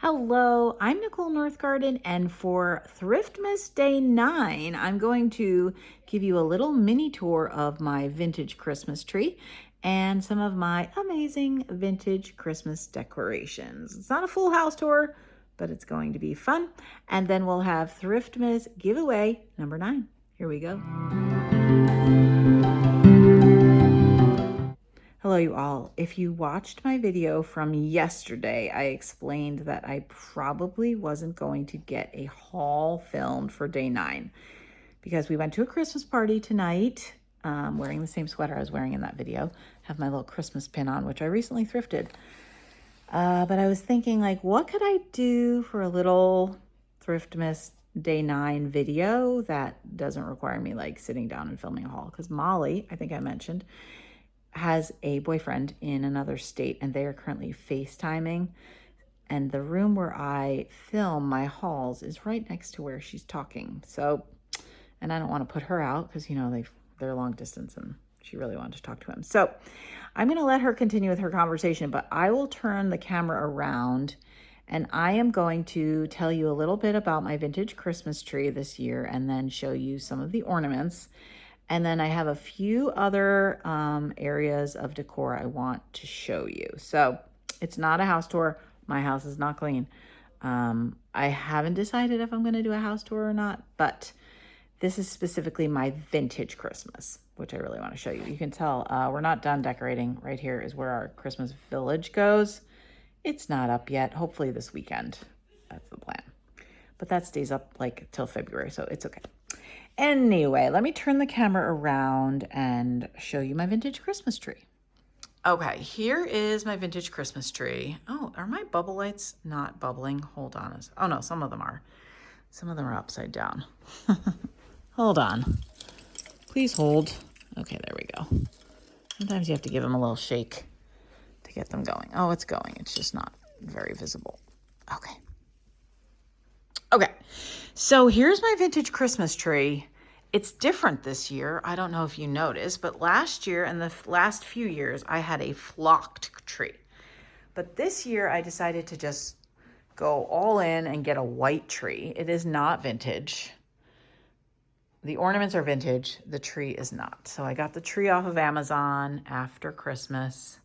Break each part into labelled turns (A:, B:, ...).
A: Hello, I'm Nicole Northgarden, and for Thriftmas Day 9, I'm going to give you a little mini tour of my vintage Christmas tree and some of my amazing vintage Christmas decorations. It's not a full house tour, but it's going to be fun. And then we'll have Thriftmas giveaway number 9. Here we go. Hello you all. If you watched my video from yesterday, I explained that I probably wasn't going to get a haul filmed for day 9 because we went to a Christmas party tonight, wearing the same sweater I was wearing in that video. Have my little Christmas pin on, which I recently thrifted. But I was thinking, like, what could I do for a little Thriftmas day 9 video that doesn't require me like sitting down and filming a haul? Because Molly, I think I mentioned, has a boyfriend in another state and they are currently FaceTiming, and the room where I film my hauls is right next to where she's talking. So, and I don't want to put her out because, you know, they're long distance and she really wanted to talk to him. So I'm going to let her continue with her conversation, but I will turn the camera around and I am going to tell you a little bit about my vintage Christmas tree this year and then show you some of the ornaments. And then I have a few other areas of decor I want to show you. So it's not a house tour. My house is not clean. I haven't decided if I'm going to do a house tour or not, but this is specifically my vintage Christmas, which I really want to show you. You can tell we're not done decorating. Right here is where our Christmas village goes. It's not up yet. Hopefully this weekend. That's the plan. But that stays up like till February, so it's okay. Anyway, let me turn the camera around and show you my vintage Christmas tree. Okay, here is my vintage Christmas tree. Oh, are my bubble lights not bubbling? Hold on. Oh no, some of them are. Some of them are upside down. Hold on. Please hold. Okay, there we go. Sometimes you have to give them a little shake to get them going. Oh, it's going. It's just not very visible. Okay. Okay, so here's my vintage Christmas tree. It's different this year. I don't know if you noticed, but last year and the last few years, I had a flocked tree. But this year, I decided to just go all in and get a white tree. It is not vintage. The ornaments are vintage. The tree is not. So I got the tree off of Amazon after Christmas.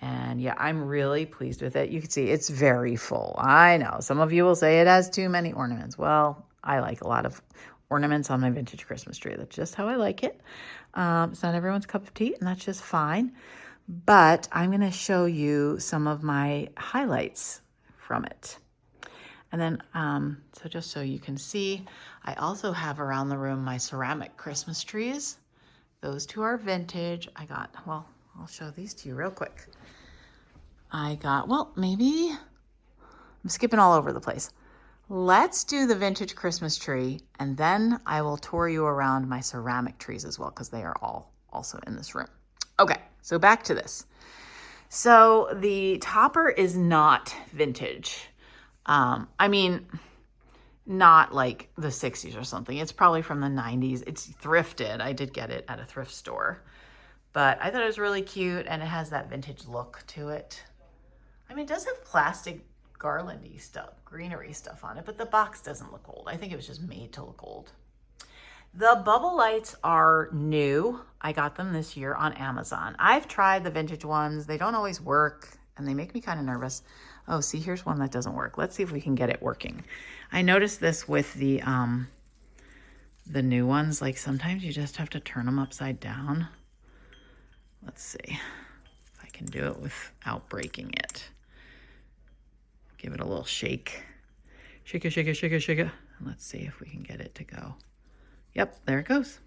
A: And yeah, I'm really pleased with it. You can see it's very full. I know some of you will say it has too many ornaments. Well, I like a lot of ornaments on my vintage Christmas tree. That's just how I like it. It's not everyone's cup of tea, and that's just fine. But I'm going to show you some of my highlights from it. And then, so just so you can see, I also have around the room my ceramic Christmas trees. Those two are vintage. I got, well, I'll show these to you real quick. I got, well, maybe I'm skipping all over the place. Let's do the vintage Christmas tree, and then I will tour you around my ceramic trees as well, because they are all also in this room. Okay, so back to this. So the topper is not vintage. I mean, not like the 60s or something. It's probably from the 90s. It's thrifted. I did get it at a thrift store. But I thought it was really cute, and it has that vintage look to it. I mean, it does have plastic garlandy stuff, greenery stuff on it, but the box doesn't look old. I think it was just made to look old. The bubble lights are new. I got them this year on Amazon. I've tried the vintage ones. They don't always work, and they make me kind of nervous. Oh, see, here's one that doesn't work. Let's see if we can get it working. I noticed this with the new ones. Like, sometimes you just have to turn them upside down. Let's see if I can do it without breaking it. Give it a little shake. Shake it, shake it, shake it, shake it. And let's see if we can get it to go. Yep, there it goes.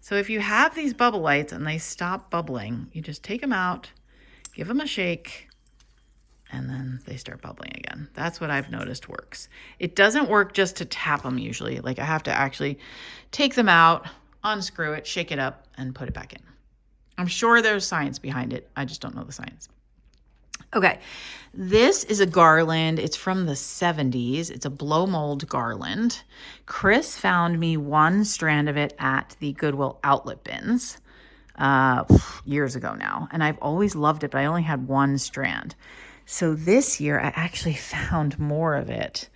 A: So if you have these bubble lights and they stop bubbling, you just take them out, give them a shake, and then they start bubbling again. That's what I've noticed works. It doesn't work just to tap them usually. Like, I have to actually take them out, unscrew it, shake it up, and put it back in. I'm sure there's science behind it. I just don't know the science. Okay, this is a garland. It's from the 70s. It's a blow mold garland. Chris found me one strand of it at the Goodwill outlet bins years ago now, and I've always loved it, but I only had one strand. So this year I actually found more of it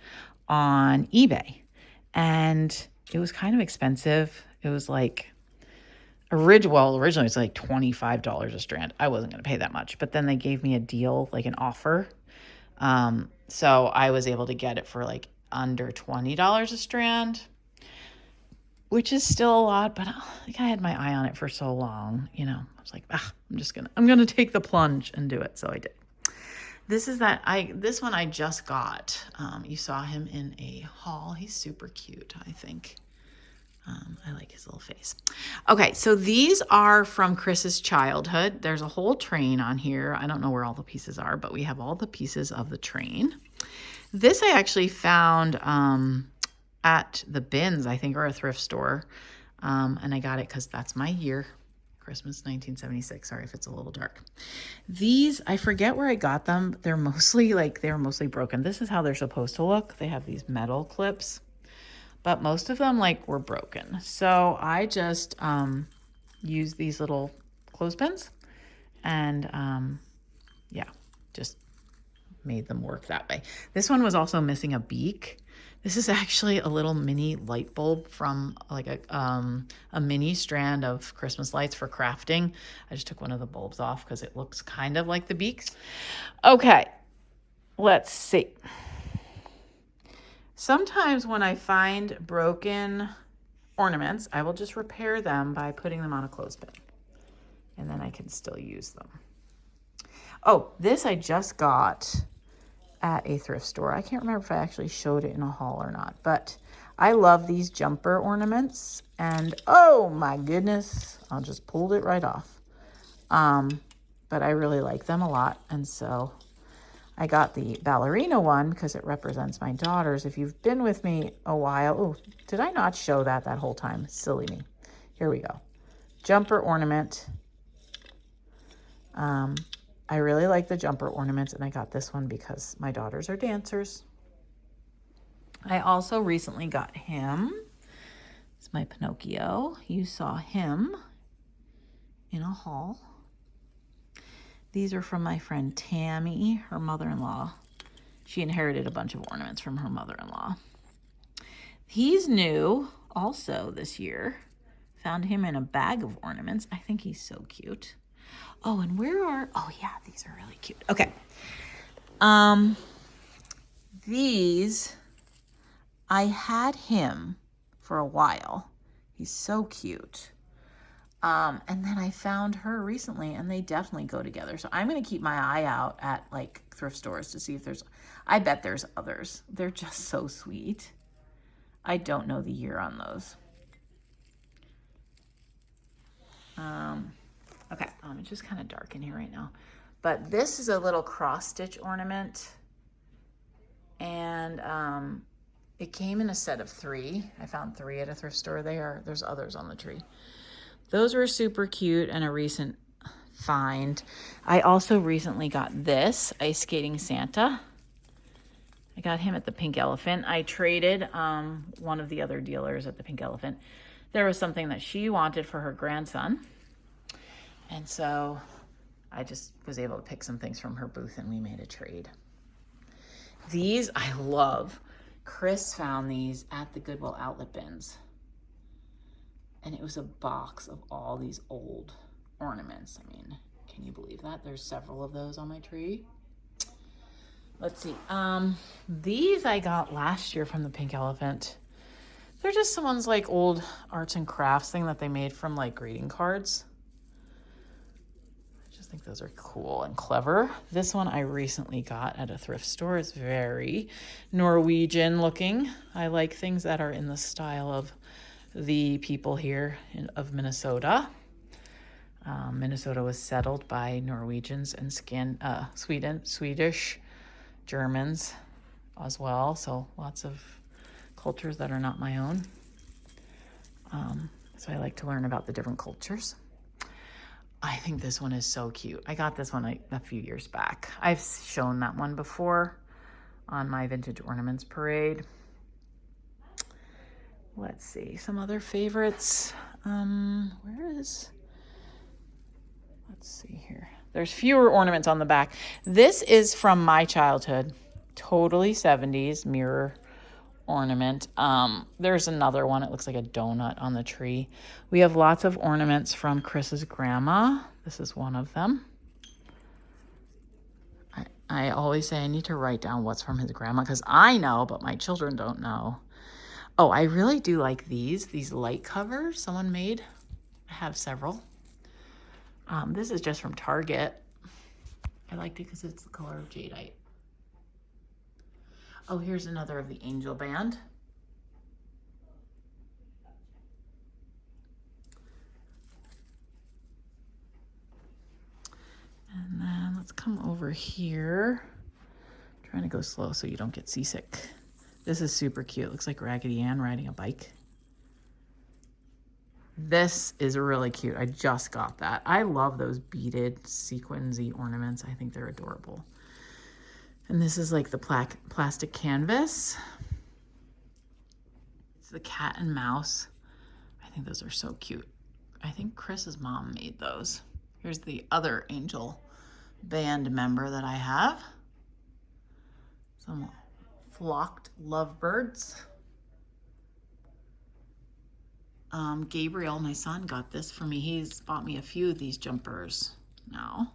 A: on eBay, and it was kind of expensive. It was like originally it's like $25 a strand. I wasn't going to pay that much, but then they gave me a deal, like an offer. So I was able to get it for like under $20 a strand, which is still a lot, but like I had my eye on it for so long, you know, I was like, I'm going to take the plunge and do it. So I did. This one I just got. You saw him in a haul. He's super cute, I think. I like his little face. Okay, so these are from Chris's childhood. There's a whole train on here. I don't know where all the pieces are, but we have all the pieces of the train. This I actually found at the bins, I think, or a thrift store. And I got it because that's my year. Christmas 1976. Sorry if it's a little dark. These, I forget where I got them. They're mostly broken. This is how they're supposed to look. They have these metal clips, but most of them were broken. So I just used these little clothespins and yeah, just made them work that way. This one was also missing a beak. This is actually a little mini light bulb from like a mini strand of Christmas lights for crafting. I just took one of the bulbs off because it looks kind of like the beaks. Okay, let's see. Sometimes when I find broken ornaments, I will just repair them by putting them on a clothespin, and then I can still use them. Oh, this I just got at a thrift store. I can't remember if I actually showed it in a haul or not, but I love these jumper ornaments, and oh my goodness, I just pulled it right off. But I really like them a lot, and so I got the ballerina one because it represents my daughters. If you've been with me a while, oh, did I not show that whole time? Silly me. Here we go. Jumper ornament. I really like the jumper ornaments, and I got this one because my daughters are dancers. I also recently got him. It's my Pinocchio. You saw him in a haul. These are from my friend Tammy, her mother-in-law. She inherited a bunch of ornaments from her mother-in-law. He's new also this year. Found him in a bag of ornaments. I think he's so cute. Oh, and oh yeah, these are really cute. Okay. These, I had him for a while. He's so cute. And then I found her recently, and they definitely go together. So I'm going to keep my eye out at thrift stores to see if I bet there's others. They're just so sweet. I don't know the year on those. Okay, it's just kind of dark in here right now. But this is a little cross-stitch ornament. And it came in a set of 3. I found 3 at a thrift store. There's others on the tree. Those were super cute and a recent find. I also recently got this Ice Skating Santa. I got him at the Pink Elephant. I traded one of the other dealers at the Pink Elephant. There was something that she wanted for her grandson. And so I just was able to pick some things from her booth, and we made a trade. These I love. Chris found these at the Goodwill outlet bins. And it was a box of all these old ornaments. I mean, can you believe that? There's several of those on my tree. Let's see. These I got last year from the Pink Elephant. They're just someone's old arts and crafts thing that they made from greeting cards. I think those are cool and clever. This one I recently got at a thrift store. It's very Norwegian looking. I like things that are in the style of the people here of Minnesota. Minnesota was settled by Norwegians and Swedish, Germans as well. So lots of cultures that are not my own. So I like to learn about the different cultures. I think this one is so cute. I got this one a few years back. I've shown that one before on my Vintage Ornaments Parade. Let's see, some other favorites. Let's see here. There's fewer ornaments on the back. This is from my childhood. Totally 70s mirror ornament. There's another one. It looks like a donut on the tree. We have lots of ornaments from Chris's grandma. This is one of them. I always say I need to write down what's from his grandma because I know, but my children don't know. Oh, I really do like these light covers someone made. I have several. This is just from Target. I liked it because it's the color of jadeite. Oh, here's another of the angel band. And then let's come over here. I'm trying to go slow so you don't get seasick. This is super cute. Looks like Raggedy Ann riding a bike. This is really cute. I just got that. I love those beaded sequins-y ornaments. I think they're adorable. And this is like the plastic canvas. It's the cat and mouse. I think those are so cute. I think Chris's mom made those. Here's the other angel band member that I have. Some flocked lovebirds. Gabriel, my son, got this for me. He's bought me a few of these jumpers now.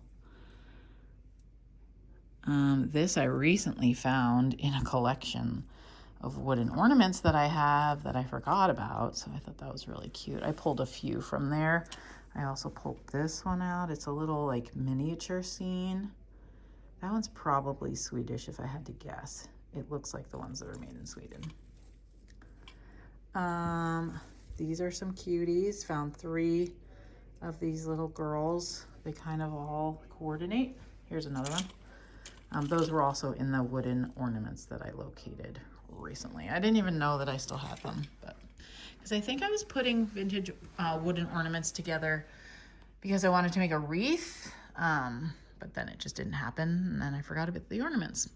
A: This I recently found in a collection of wooden ornaments that I have that I forgot about, so I thought that was really cute. I pulled a few from there. I also pulled this one out. It's a little like miniature scene. That one's probably Swedish if I had to guess. It looks like the ones that are made in Sweden. These are some cuties. Found 3 of these little girls. They kind of all coordinate. Here's another one. Those were also in the wooden ornaments that I located recently. I didn't even know that I still had them, but because I think I was putting vintage wooden ornaments together because I wanted to make a wreath, but then it just didn't happen, and then I forgot about the ornaments.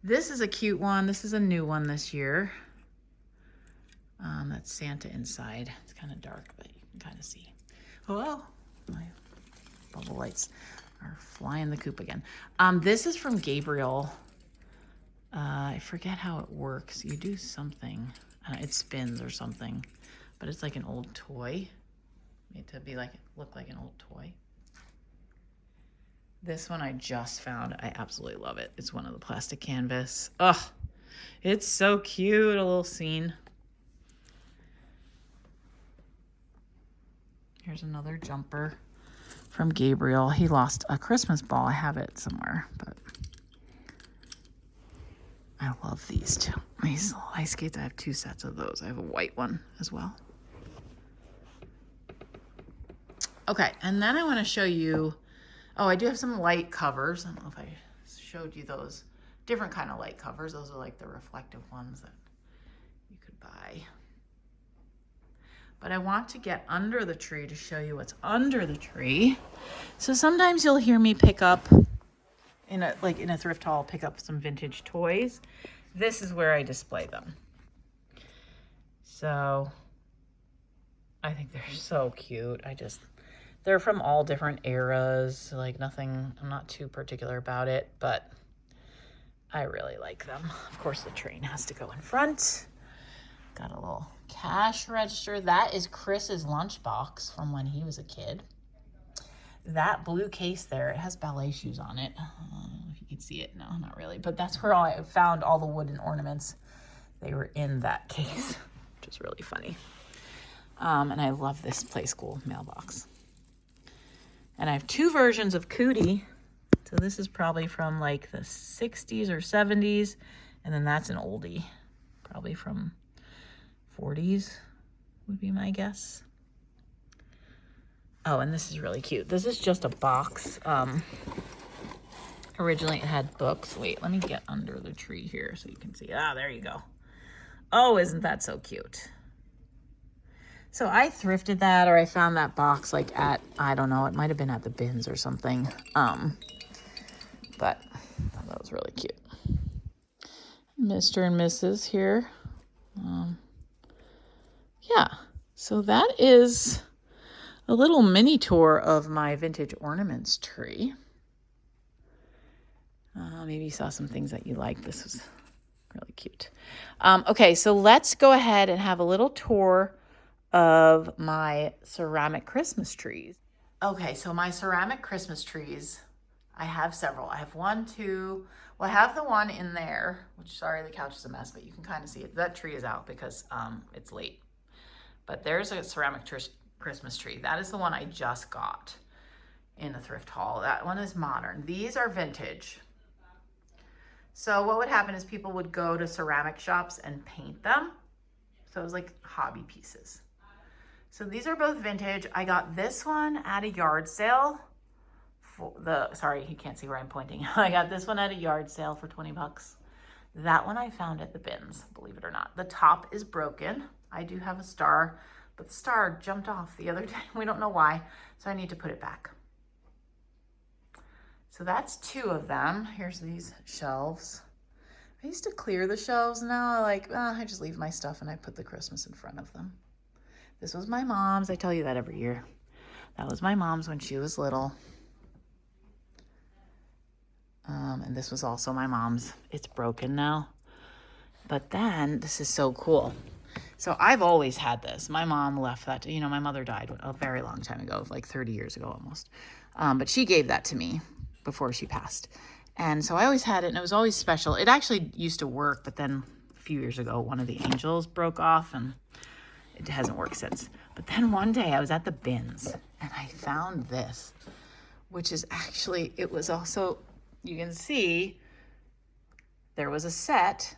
A: This is a cute one. This is a new one this year. That's Santa inside. It's kind of dark, but you can kind of see. Oh, my bubble lights are flying the coop again. This is from Gabriel. I forget how it works. You do something. It spins or something, but it's like an old toy. Made to be like, look like an old toy. This one I just found. I absolutely love it. It's one of the plastic canvas. Oh, it's so cute. A little scene. Here's another jumper from Gabriel. He lost a Christmas ball. I have it somewhere, but I love these too. These little ice skates, I have 2 sets of those. I have a white one as well. Okay, and then I want to show you, oh, I do have some light covers. I don't know if I showed you those. Different kind of light covers. Those are like the reflective ones that you could buy. But I want to get under the tree to show you what's under the tree. So sometimes you'll hear me pick up in a thrift haul, pick up some vintage toys. This is where I display them. So I think they're so cute. They're from all different eras, like nothing, I'm not too particular about it, but I really like them. Of course, the train has to go in front. Got a little cash register. That is Chris's lunchbox from when he was a kid. That blue case there, it has ballet shoes on it. I don't know if you can see it. No, not really. But that's where I found all the wooden ornaments. They were in that case, which is really funny. And I love this Play School mailbox. And I have 2 versions of Cootie. So this is probably from like the 60s or 70s. And then that's an oldie, probably from 40s would be my guess. Oh, and this is really cute. This is just a box. Originally it had books. Wait, let me get under the tree here so you can see. Ah, there you go. Oh, isn't that so cute? So I thrifted that, or I found that box like at, I don't know, it might have been at the bins or something. But I thought that was really cute. Mr. and Mrs. here. Yeah, so that is a little mini tour of my vintage ornaments tree. Maybe you saw some things that you liked. This was really cute. Okay, so let's go ahead and have a little tour of my ceramic Christmas trees. Okay, so my ceramic Christmas trees, I have several. I have one, two, well, I have the one in there, which, sorry, the couch is a mess, but you can kind of see it. That tree is out because it's late. But there's a ceramic Christmas tree. That is the one I just got in a thrift haul. That one is modern. These are vintage. So what would happen is people would go to ceramic shops and paint them. So it was like hobby pieces. So these are both vintage. I got this one at a yard sale. Sorry, you can't see where I'm pointing. I got this one at a yard sale for 20 bucks. That one I found at the bins, believe it or not. The top is broken. I do have a star, but the star jumped off the other day. We don't know why, so I need to put it back. So that's two of them. Here's these shelves. I used to clear the shelves. Now I just leave my stuff and I put the Christmas in front of them. This was my mom's. I tell you that every year. That was my mom's when she was little. And this was also my mom's. It's broken now. But then, this is so cool. So I've always had this. My mom left that, my mother died a very long time ago, like 30 years ago almost. But she gave that to me before she passed. And so I always had it, and it was always special. It actually used to work, but then a few years ago, one of the angels broke off, and it hasn't worked since. But then one day I was at the bins, and I found this, which is actually, it was also, you can see, there was a set.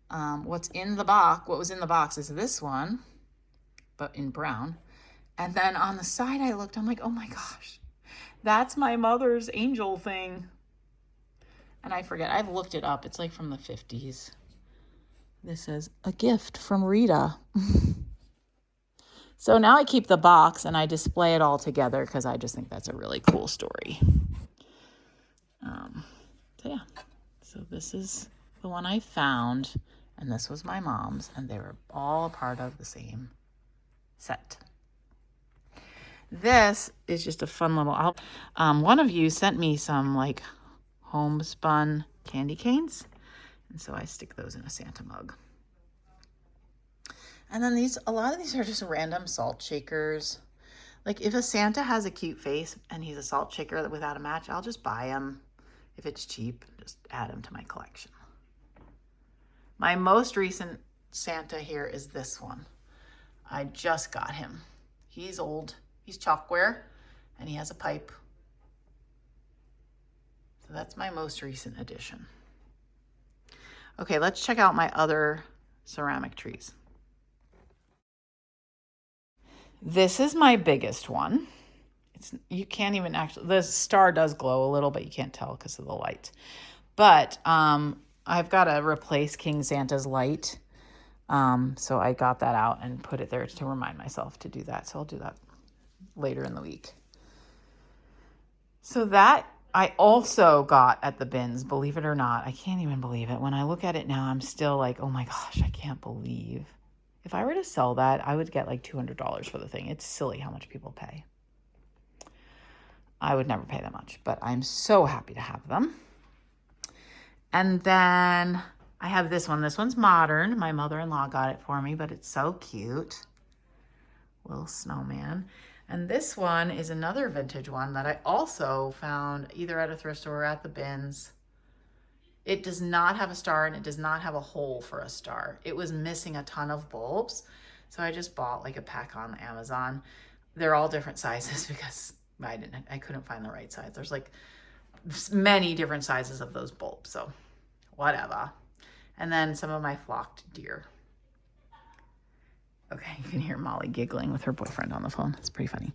A: What was in the box is this one, but in brown. And then on the side I looked, I'm like, oh my gosh, that's my mother's angel thing. And I forget, I've looked it up. It's like from the 50s. This says, a gift from Rita. So now I keep the box and I display it all together because I just think that's a really cool story. So yeah, so this is the one I found, and this was my mom's, and they were all a part of the same set. This is just a fun little, one of you sent me some like homespun candy canes, and so I stick those in a Santa mug. And then a lot of these are just random salt shakers. Like if a Santa has a cute face and he's a salt shaker without a match, I'll just buy him. If it's cheap, just add him to my collection. My most recent Santa here is this one. I just got him. He's old. He's chalkware, and he has a pipe. So that's my most recent addition. Okay, let's check out my other ceramic trees. This is my biggest one. You can't even actually, the star does glow a little, but you can't tell because of the light. But I've got to replace King Santa's light. So I got that out and put it there to remind myself to do that. So I'll do that later in the week. So that I also got at the bins, believe it or not. I can't even believe it. When I look at it now, I'm still like, oh my gosh, I can't believe. If I were to sell that, I would get like $200 for the thing. It's silly how much people pay. I would never pay that much, but I'm so happy to have them. And then I have this one. This one's modern. My mother-in-law got it for me, but it's so cute. Little snowman. And this one is another vintage one that I also found either at a thrift store or at the bins. It does not have a star and it does not have a hole for a star. It was missing a ton of bulbs. So I just bought like a pack on Amazon. They're all different sizes because I couldn't find the right size. There's like many different sizes of those bulbs. So whatever. And then some of my flocked deer. Okay, you can hear Molly giggling with her boyfriend on the phone. It's pretty funny.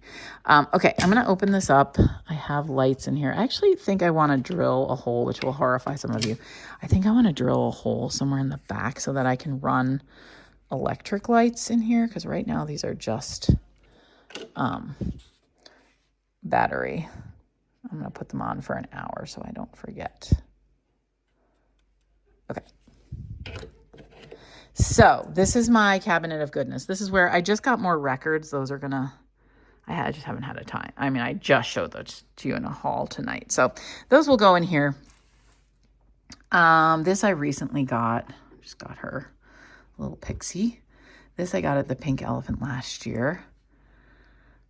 A: Okay, I'm going to open this up. I have lights in here. I actually think I want to drill a hole, which will horrify some of you. I think I want to drill a hole somewhere in the back so that I can run electric lights in here, because right now these are just battery. I'm going to put them on for an hour so I don't forget. Okay. So this is my cabinet of goodness. This is where I just got more records. Those are gonna, I just haven't had a time. I mean, I just showed those to you in a haul tonight. So those will go in here. This I recently got. Just got her little pixie. This I got at the Pink Elephant last year.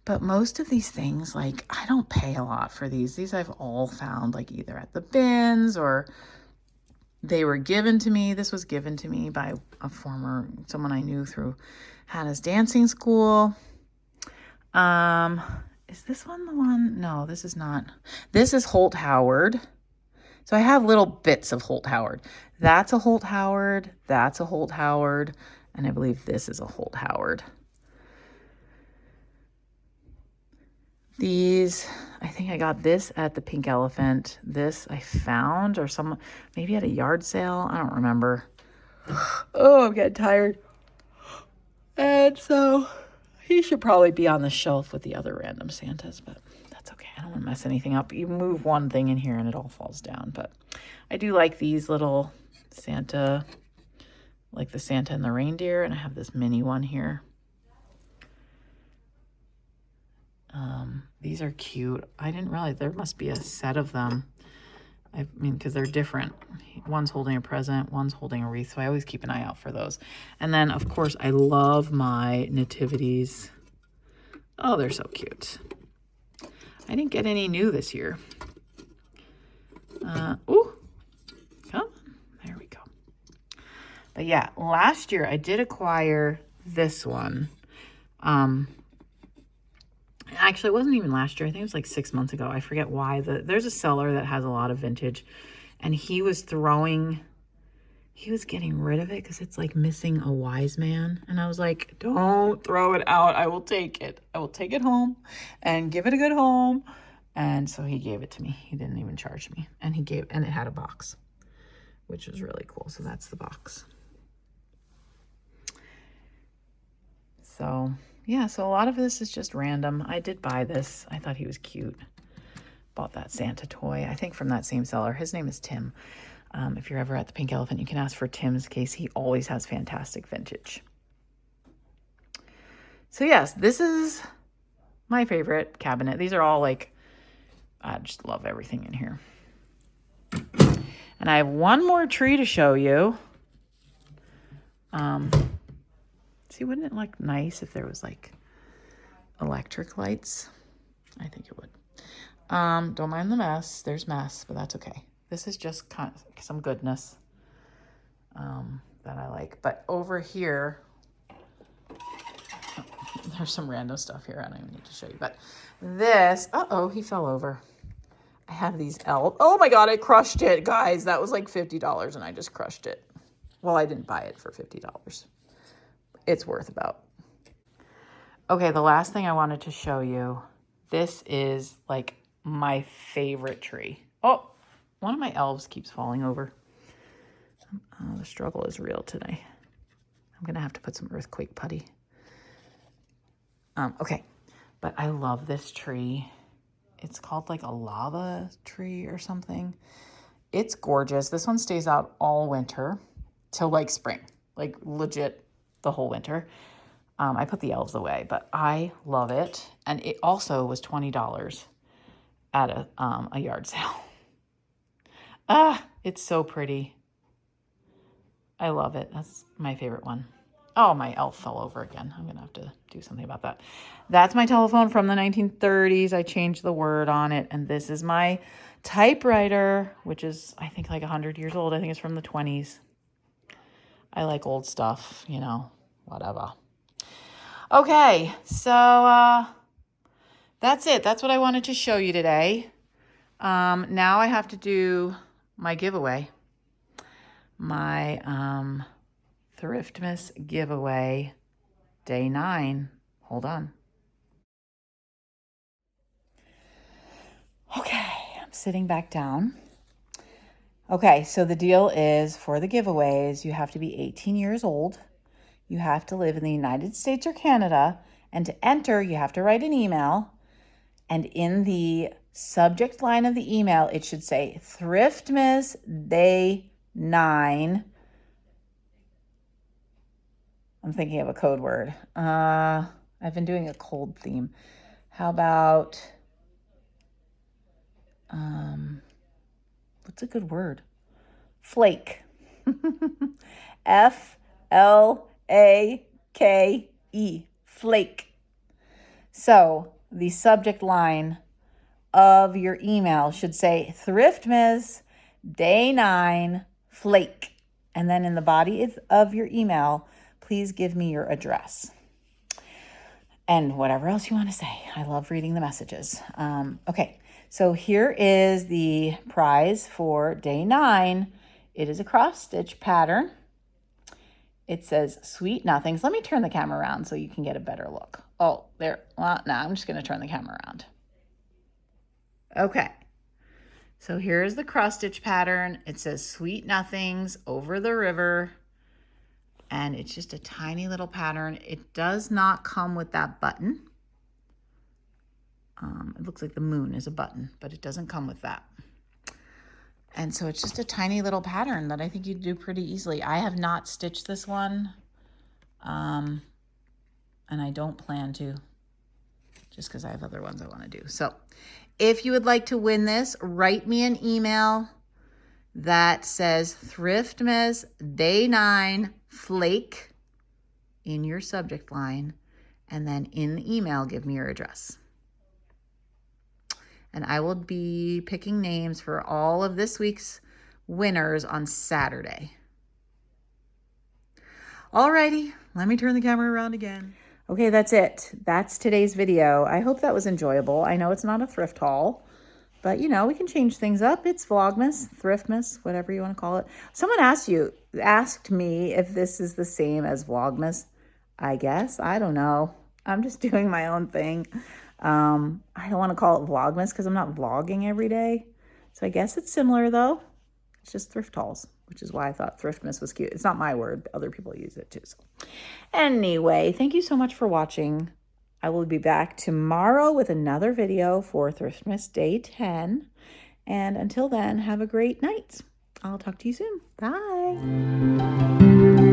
A: But most of these things, like, I don't pay a lot for these. These I've all found, like, either at the bins or they were given to me. This was given to me by someone I knew through Hannah's dancing school. Is this one the one? No, this is not. This is Holt Howard. So I have little bits of Holt Howard. That's a Holt Howard. That's a Holt Howard. And I believe this is a Holt Howard. These, I think I got this at the Pink Elephant. This I found, or maybe at a yard sale. I don't remember. Oh, I'm getting tired. And so he should probably be on the shelf with the other random Santas, but that's okay. I don't want to mess anything up. You move one thing in here and it all falls down. But I do like these little Santa, like the Santa and the reindeer. And I have this mini one here. These are cute. I didn't realize there must be a set of them. I mean, because they're different. One's holding a present, one's holding a wreath. So I always keep an eye out for those. And then, of course, I love my nativities. Oh, they're so cute. I didn't get any new this year. Ooh, come on. There we go. But yeah, last year I did acquire this one. Actually, it wasn't even last year. I think it was like 6 months ago. I forget why. There's a seller that has a lot of vintage, and he was getting rid of it because it's like missing a wise man. And I was like, don't throw it out. I will take it. I will take it home and give it a good home. And so he gave it to me. He didn't even charge me. And it had a box, which was really cool. So that's the box. So yeah, so a lot of this is just random. I did buy this. I thought he was cute. Bought that Santa toy, I think from that same seller. His name is Tim. If you're ever at the Pink Elephant, you can ask for Tim's case. He always has fantastic vintage. So yes, this is my favorite cabinet. These are all like, I just love everything in here. And I have one more tree to show you. See, wouldn't it look nice if there was like electric lights? I think it would. Don't mind the mess. There's mess, but that's okay. This is just kind of some goodness that I like. But over here, there's some random stuff here. I don't even need to show you. But this, he fell over. I have these elves. Oh my God, I crushed it, guys. That was like $50 and I just crushed it. Well, I didn't buy it for $50. It's worth about. Okay, the last thing I wanted to show you, this is like my favorite tree. Oh, one of my elves keeps falling over. Oh, the struggle is real today. I'm gonna have to put some earthquake putty. Okay, but I love this tree. It's called like a lava tree or something. It's gorgeous. This one stays out all winter till like spring, like legit the whole winter. I put the elves away, but I love it. And it also was $20 at a yard sale. It's so pretty. I love it. That's my favorite one. Oh, my elf fell over again. I'm going to have to do something about that. That's my telephone from the 1930s. I changed the word on it. And this is my typewriter, which is, I think, like 100 years old. I think it's from the 20s. I like old stuff, you know, whatever. Okay, so that's it. That's what I wanted to show you today. Now I have to do my giveaway. My Thriftmas giveaway, day 9. Hold on. Okay, I'm sitting back down. Okay, so the deal is for the giveaways, you have to be 18 years old. You have to live in the United States or Canada. And to enter, you have to write an email. And in the subject line of the email, it should say Thriftmas Day 9. I'm thinking of a code word. I've been doing a cold theme. How about, what's a good word? Flake. Flake. Flake. So the subject line of your email should say Thriftmas Day 9 Flake. And then in the body of your email, please give me your address. And whatever else you want to say. I love reading the messages. Okay, so here is the prize for day 9. It is a cross stitch pattern. It says Sweet Nothings. Let me turn the camera around so you can get a better look. Oh, there. Well, no, I'm just going to turn the camera around. Okay, so here's the cross stitch pattern. It says Sweet Nothings over the river. And it's just a tiny little pattern. It does not come with that button. It looks like the moon is a button, but it doesn't come with that. And so it's just a tiny little pattern that I think you'd do pretty easily. I have not stitched this one, and I don't plan to, just because I have other ones I want to do. So if you would like to win this, write me an email that says Thriftmas Day 9 Flake in your subject line, and then in the email, give me your address. And I will be picking names for all of this week's winners on Saturday. Alrighty, let me turn the camera around again. Okay, that's it. That's today's video. I hope that was enjoyable. I know it's not a thrift haul, but you know, we can change things up. It's Vlogmas, Thriftmas, whatever you want to call it. Someone asked me if this is the same as Vlogmas. I guess, I don't know. I'm just doing my own thing. I don't want to call it Vlogmas because I'm not vlogging every day. So I guess it's similar though. It's just thrift hauls, which is why I thought Thriftmas was cute. It's not my word. Other people use it too. So anyway, thank you so much for watching. I will be back tomorrow with another video for Thriftmas Day 10. And until then, have a great night. I'll talk to you soon. Bye.